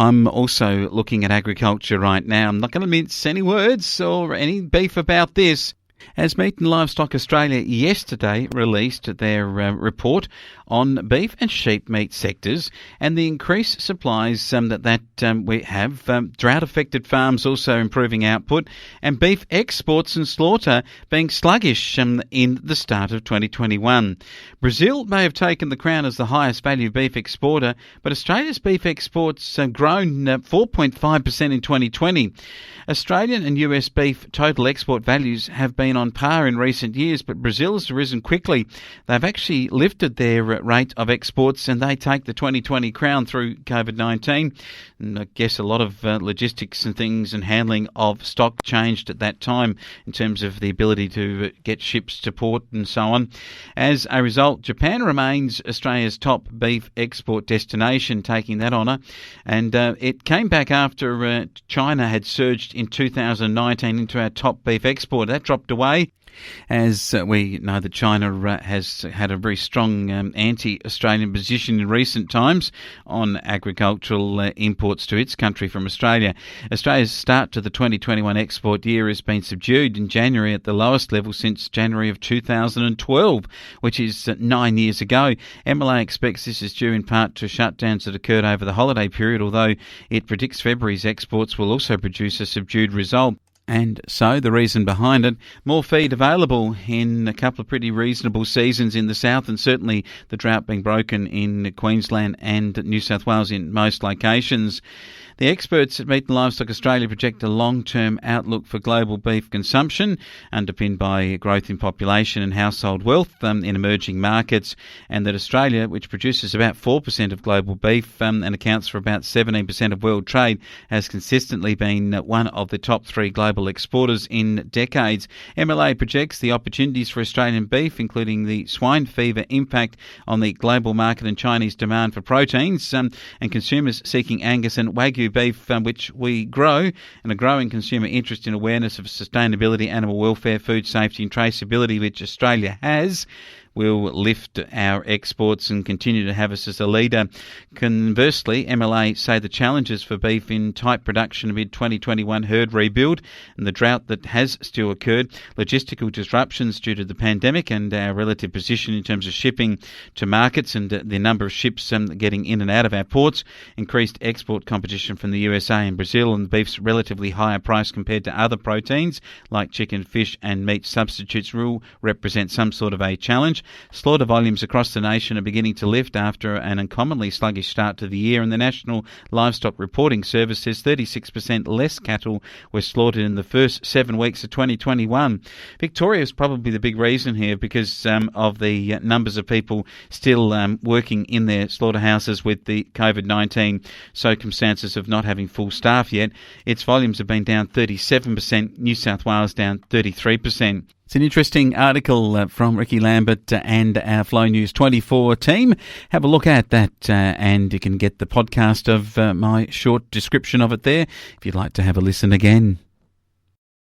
I'm also looking at agriculture right now. I'm not going to mince any words or any beef about this, as Meat and Livestock Australia yesterday released their report on beef and sheep meat sectors and the increased supplies that we have. Drought-affected farms also improving output, and beef exports and slaughter being sluggish in the start of 2021. Brazil may have taken the crown as the highest value beef exporter, but Australia's beef exports have grown 4.5% in 2020. Australian and US beef total export values have been on par in recent years, but Brazil has risen quickly. They've actually lifted their rate of exports, and they take the 2020 crown through COVID-19. And I guess a lot of logistics and things and handling of stock changed at that time in terms of the ability to get ships to port and so on. As a result, Japan remains Australia's top beef export destination, taking that honour. And it came back after China had surged in 2019 into our top beef export. That dropped away, as we know that China has had a very strong anti-Australian position in recent times on agricultural imports to its country from Australia. Australia's start to the 2021 export year has been subdued in January at the lowest level since January of 2012, which is 9 years ago. MLA expects this is due in part to shutdowns that occurred over the holiday period, although it predicts February's exports will also produce a subdued result. And so the reason behind it, more feed available in a couple of pretty reasonable seasons in the south, and certainly the drought being broken in Queensland and New South Wales in most locations. The experts at Meat and Livestock Australia project a long-term outlook for global beef consumption, underpinned by growth in population and household wealth in emerging markets, and that Australia, which produces about 4% of global beef and accounts for about 17% of world trade, has consistently been one of the top three global exporters in decades. MLA projects the opportunities for Australian beef, including the swine fever impact on the global market and Chinese demand for proteins, and consumers seeking Angus and Wagyu beef, which we grow, and a growing consumer interest in awareness of sustainability, animal welfare, food safety and traceability, which Australia has, will lift our exports and continue to have us as a leader. Conversely, MLA say the challenges for beef in tight production amid 2021 herd rebuild and the drought that has still occurred, logistical disruptions due to the pandemic and our relative position in terms of shipping to markets and the number of ships getting in and out of our ports, increased export competition from the USA and Brazil, and beef's relatively higher price compared to other proteins like chicken, fish and meat substitutes will represent some sort of a challenge. Slaughter volumes across the nation are beginning to lift after an uncommonly sluggish start to the year, and the National Livestock Reporting Service says 36% less cattle were slaughtered in the first 7 weeks of 2021. Victoria is probably the big reason here because of the numbers of people still working in their slaughterhouses with the COVID-19 circumstances of not having full staff yet. Its volumes have been down 37%, New South Wales down 33%. It's an interesting article from Ricky Lambert and our Flow News 24 team. Have a look at that and you can get the podcast of my short description of it there if you'd like to have a listen again.